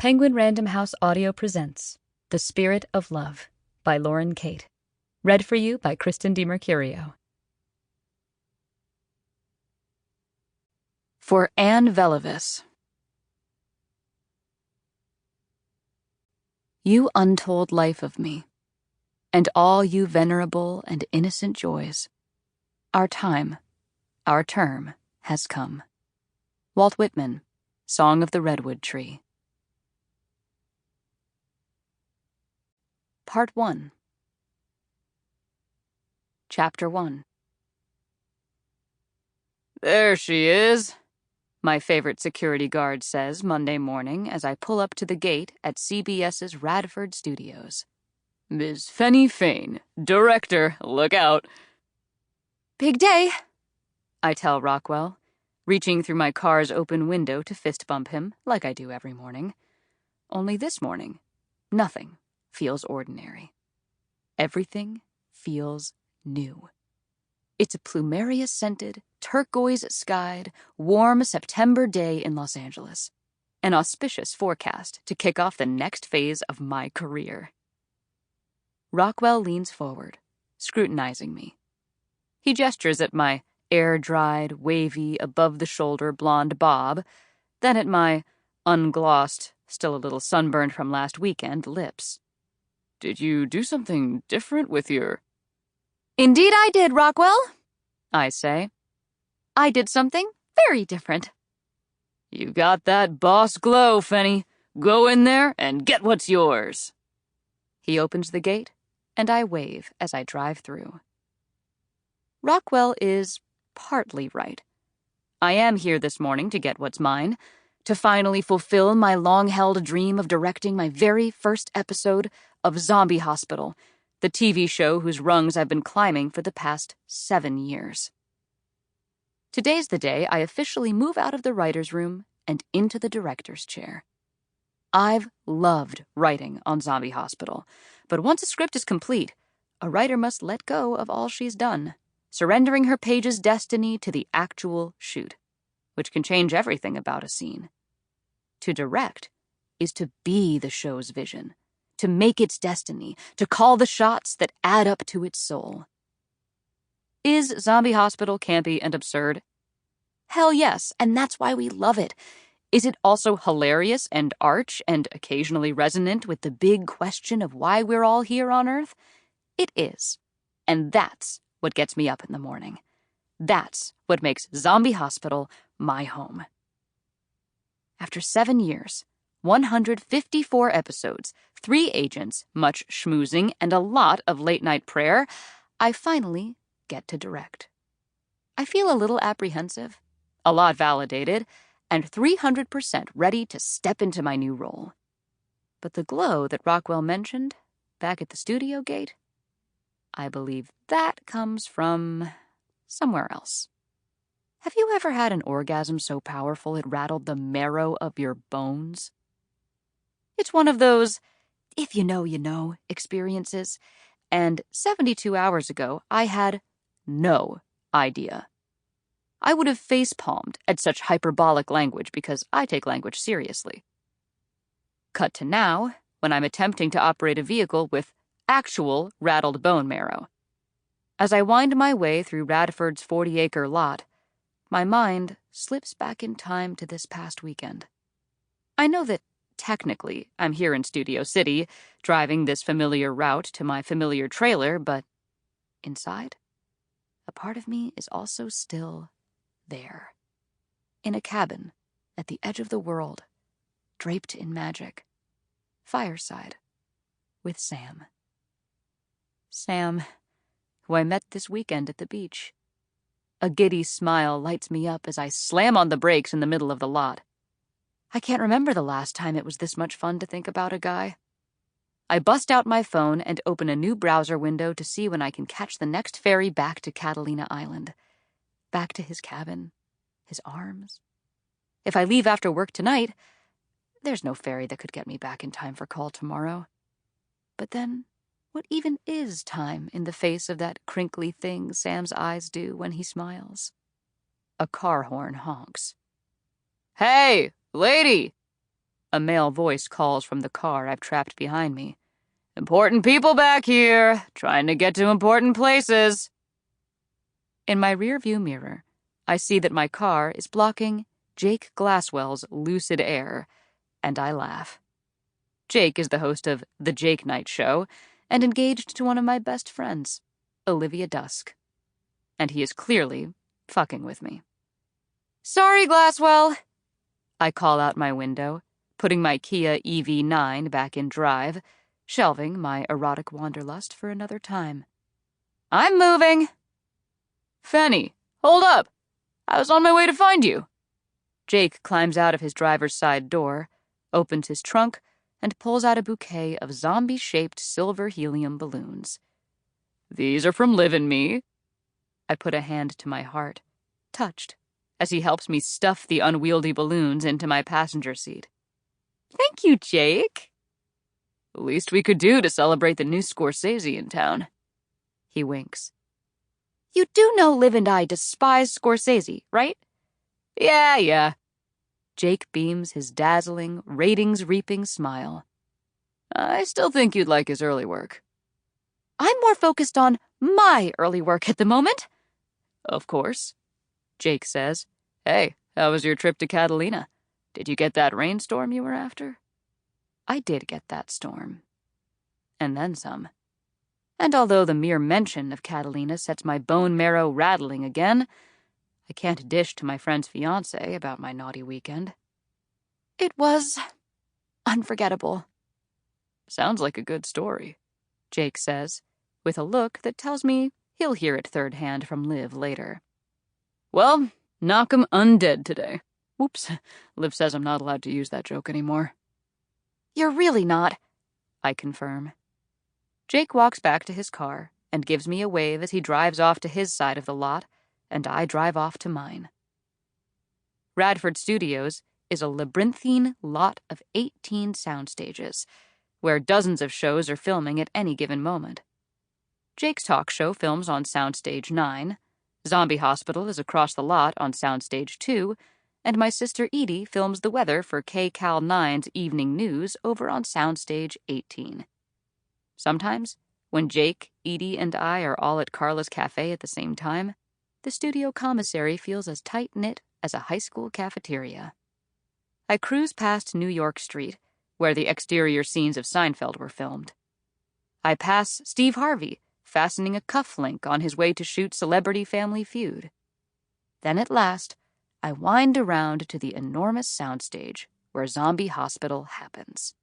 Penguin Random House Audio presents The Spirit of Love by Lauren Kate. Read for you by Kristen DiMercurio. For Anne Velavis. You untold life of me, and all you venerable and innocent joys. Our time, our term, has come. Walt Whitman, Song of the Redwood Tree. Part 1. Chapter 1. There she is, my favorite security guard says Monday morning as I pull up to the gate at CBS's Radford Studios. Ms. Fenny Fain, director, look out. Big day, I tell Rockwell, reaching through my car's open window to fist bump him like I do every morning. Only this morning, nothing feels ordinary. Everything feels new. It's a plumeria-scented, turquoise-skied, warm September day in Los Angeles. An auspicious forecast to kick off the next phase of my career. Rockwell leans forward, scrutinizing me. He gestures at my air-dried, wavy, above-the-shoulder blonde bob, then at my unglossed, still a little sunburned from last weekend, lips. Did you do something different with your... Indeed I did, Rockwell, I say. I did something very different. You got that boss glow, Fenny. Go in there and get what's yours. He opens the gate, and I wave as I drive through. Rockwell is partly right. I am here this morning to get what's mine, to finally fulfill my long-held dream of directing my very first episode of Zombie Hospital, the TV show whose rungs I've been climbing for the past 7 years. Today's the day I officially move out of the writer's room and into the director's chair. I've loved writing on Zombie Hospital, but once a script is complete, a writer must let go of all she's done, surrendering her page's destiny to the actual shoot, which can change everything about a scene. To direct is to be the show's vision, to make its destiny, to call the shots that add up to its soul. Is Zombie Hospital campy and absurd? Hell yes, and that's why we love it. Is it also hilarious and arch and occasionally resonant with the big question of why we're all here on Earth? It is. And that's what gets me up in the morning. That's what makes Zombie Hospital my home. After 7 years, 154 episodes, 3 agents, much schmoozing, and a lot of late-night prayer, I finally get to direct. I feel a little apprehensive, a lot validated, and 300% ready to step into my new role. But the glow that Rockwell mentioned back at the studio gate, I believe that comes from somewhere else. Have you ever had an orgasm so powerful it rattled the marrow of your bones? It's one of those, if you know, experiences, and 72 hours ago, I had no idea. I would have face-palmed at such hyperbolic language because I take language seriously. Cut to now, when I'm attempting to operate a vehicle with actual rattled bone marrow. As I wind my way through Radford's 40-acre lot, my mind slips back in time to this past weekend. I know that technically I'm here in Studio City, driving this familiar route to my familiar trailer, but inside, a part of me is also still there. In a cabin at the edge of the world, draped in magic. Fireside. With Sam. Sam, who I met this weekend at the beach. A giddy smile lights me up as I slam on the brakes in the middle of the lot. I can't remember the last time it was this much fun to think about a guy. I bust out my phone and open a new browser window to see when I can catch the next ferry back to Catalina Island. Back to his cabin, his arms. If I leave after work tonight, there's no ferry that could get me back in time for call tomorrow. But then, what even is time in the face of that crinkly thing Sam's eyes do when he smiles? A car horn honks. Hey, lady! A male voice calls from the car I've trapped behind me. "Important people back here, trying to get to important places." In my rearview mirror, I see that my car is blocking Jake Glasswell's lucid air, and I laugh. Jake is the host of The Jake Night Show and engaged to one of my best friends, Olivia Dusk. And he is clearly fucking with me. "Sorry, Glasswell," I call out my window, putting my Kia EV9 back in drive, shelving my erotic wanderlust for another time. "I'm moving." "Fenny, hold up. I was on my way to find you." Jake climbs out of his driver's side door, opens his trunk, and pulls out a bouquet of zombie-shaped silver helium balloons. "These are from Liv and me." I put a hand to my heart, touched, as he helps me stuff the unwieldy balloons into my passenger seat. "Thank you, Jake." "The least we could do to celebrate the new Scorsese in town." He winks. "You do know Liv and I despise Scorsese, right?" Yeah. Jake beams his dazzling, ratings-reaping smile. "I still think you'd like his early work." "I'm more focused on my early work at the moment." "Of course," Jake says. "Hey, how was your trip to Catalina? Did you get that rainstorm you were after?" I did get that storm. And then some. And although the mere mention of Catalina sets my bone marrow rattling again, I can't dish to my friend's fiancé about my naughty weekend. It was unforgettable. "Sounds like a good story," Jake says, with a look that tells me he'll hear it third hand from Liv later. "Well, knock 'em undead today." Whoops, Liv says I'm not allowed to use that joke anymore. "You're really not," I confirm. Jake walks back to his car and gives me a wave as he drives off to his side of the lot, and I drive off to mine. Radford Studios is a labyrinthine lot of 18 sound stages, where dozens of shows are filming at any given moment. Jake's talk show films on Soundstage 9, Zombie Hospital is across the lot on Soundstage 2, and my sister Edie films the weather for KCAL 9's Evening News over on Soundstage 18. Sometimes, when Jake, Edie, and I are all at Carla's Cafe at the same time, the studio commissary feels as tight-knit as a high school cafeteria. I cruise past New York Street, where the exterior scenes of Seinfeld were filmed. I pass Steve Harvey, fastening a cufflink on his way to shoot Celebrity Family Feud. Then at last, I wind around to the enormous soundstage where Zombie Hospital happens.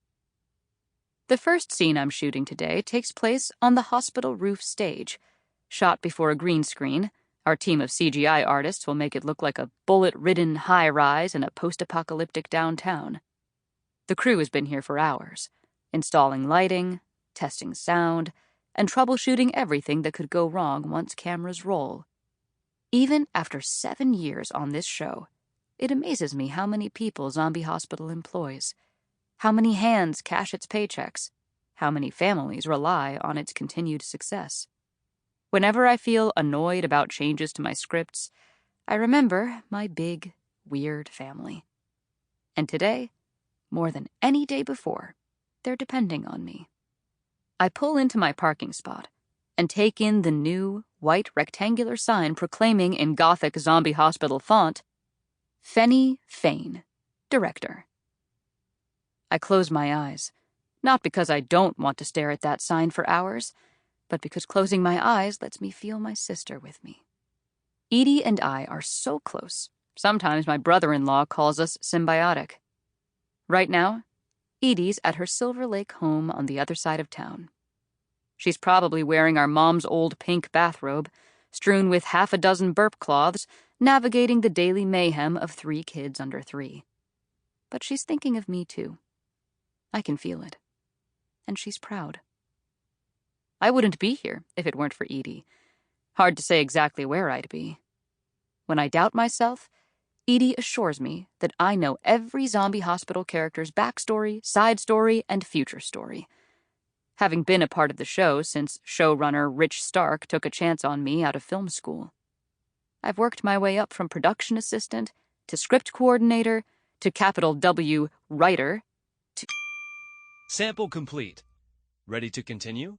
The first scene I'm shooting today takes place on the hospital roof stage. Shot before a green screen, our team of CGI artists will make it look like a bullet-ridden high-rise in a post-apocalyptic downtown. The crew has been here for hours, installing lighting, testing sound, and troubleshooting everything that could go wrong once cameras roll. Even after 7 years on this show, it amazes me how many people Zombie Hospital employs, how many hands cash its paychecks, how many families rely on its continued success. Whenever I feel annoyed about changes to my scripts, I remember my big, weird family. And today, more than any day before, they're depending on me. I pull into my parking spot and take in the new, white rectangular sign proclaiming in Gothic Zombie Hospital font, Fenny Fane, Director. I close my eyes, not because I don't want to stare at that sign for hours, but because closing my eyes lets me feel my sister with me. Edie and I are so close, sometimes my brother-in-law calls us symbiotic. Right now, Edie's at her Silver Lake home on the other side of town. She's probably wearing our mom's old pink bathrobe, strewn with half a dozen burp cloths, navigating the daily mayhem of 3 kids under 3. But she's thinking of me, too. I can feel it. And she's proud. I wouldn't be here if it weren't for Edie. Hard to say exactly where I'd be. When I doubt myself, Edie assures me that I know every Zombie Hospital character's backstory, side story, and future story. Having been a part of the show since showrunner Rich Stark took a chance on me out of film school. I've worked my way up from production assistant to script coordinator to capital W writer Sample complete. Ready to continue?